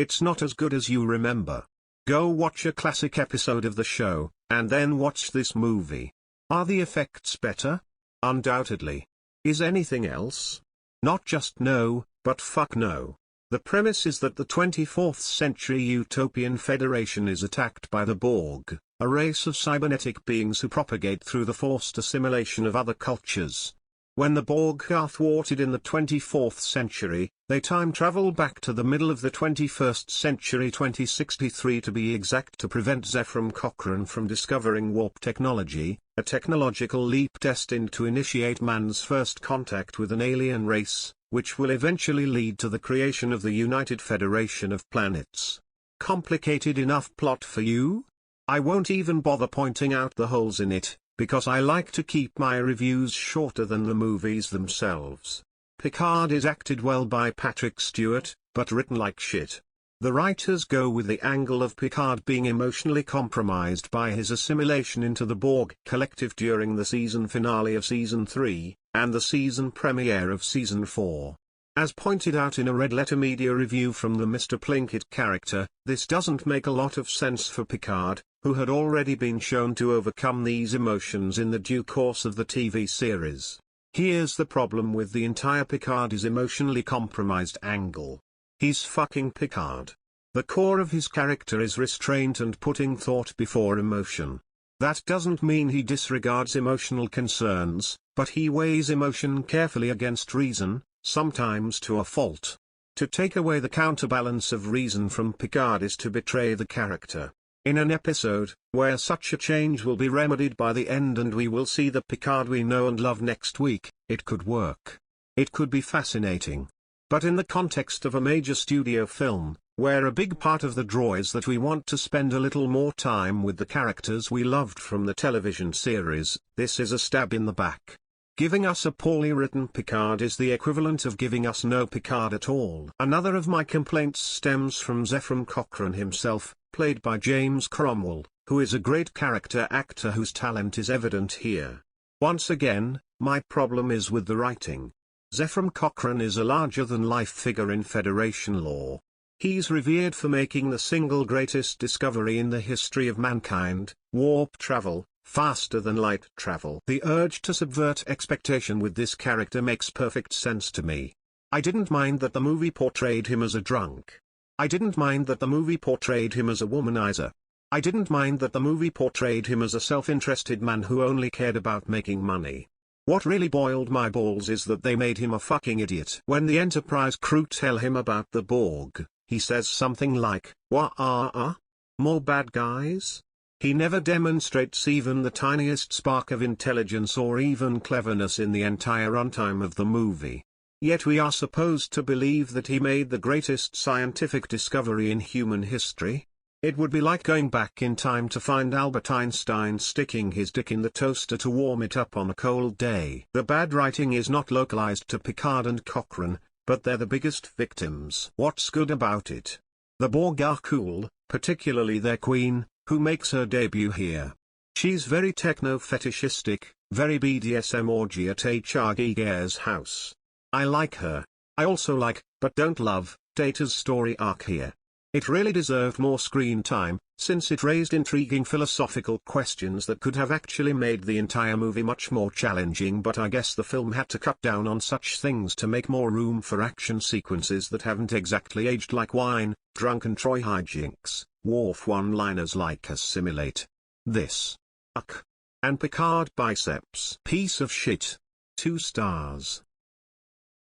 It's not as good as you remember. Go watch a classic episode of the show, and then watch this movie. Are the effects better? Undoubtedly. Is anything else? Not just no, but fuck no. The premise is that the 24th century utopian federation is attacked by the Borg, a race of cybernetic beings who propagate through the forced assimilation of other cultures. When the Borg are thwarted in the 24th century, they time travel back to the middle of the 21st century, 2063 to be exact, to prevent Zefram Cochrane from discovering warp technology, a technological leap destined to initiate man's first contact with an alien race, which will eventually lead to the creation of the United Federation of Planets. Complicated enough plot for you? I won't even bother pointing out the holes in it, because I like to keep my reviews shorter than the movies themselves. Picard is acted well by Patrick Stewart, but written like shit. The writers go with the angle of Picard being emotionally compromised by his assimilation into the Borg collective during the season finale of Season 3, and the season premiere of Season 4. As pointed out in a Red Letter Media review from the Mr. Plinkett character, this doesn't make a lot of sense for Picard, who had already been shown to overcome these emotions in the due course of the TV series. Here's the problem with the entire Picard is emotionally compromised angle. He's fucking Picard. The core of his character is restraint and putting thought before emotion. That doesn't mean he disregards emotional concerns, but he weighs emotion carefully against reason, sometimes to a fault. To take away the counterbalance of reason from Picard is to betray the character. In an episode, where such a change will be remedied by the end and we will see the Picard we know and love next week, it could work. It could be fascinating. But in the context of a major studio film, where a big part of the draw is that we want to spend a little more time with the characters we loved from the television series, this is a stab in the back. Giving us a poorly written Picard is the equivalent of giving us no Picard at all. Another of my complaints stems from Zefram Cochrane himself, played by James Cromwell, who is a great character actor whose talent is evident here. Once again, my problem is with the writing. Zefram Cochrane is a larger-than-life figure in Federation lore. He's revered for making the single greatest discovery in the history of mankind, warp travel, faster-than-light travel. The urge to subvert expectation with this character makes perfect sense to me. I didn't mind that the movie portrayed him as a drunk. I didn't mind that the movie portrayed him as a womanizer. I didn't mind that the movie portrayed him as a self-interested man who only cared about making money. What really boiled my balls is that they made him a fucking idiot. When the Enterprise crew tell him about the Borg, he says something like, "Wah-ah-ah? More bad guys?" He never demonstrates even the tiniest spark of intelligence or even cleverness in the entire runtime of the movie. Yet we are supposed to believe that he made the greatest scientific discovery in human history? It would be like going back in time to find Albert Einstein sticking his dick in the toaster to warm it up on a cold day. The bad writing is not localized to Picard and Cochrane, but they're the biggest victims. What's good about it? The Borg are cool, particularly their queen, who makes her debut here. She's very techno-fetishistic, very BDSM orgy at H.R. Giger's house. I like her. I also like, but don't love, Data's story arc here. It really deserved more screen time, since it raised intriguing philosophical questions that could have actually made the entire movie much more challenging, but I guess the film had to cut down on such things to make more room for action sequences that haven't exactly aged like wine, drunken Troy hijinks, Worf one-liners like assimilate. This. And Picard biceps. Piece of shit. 2 stars.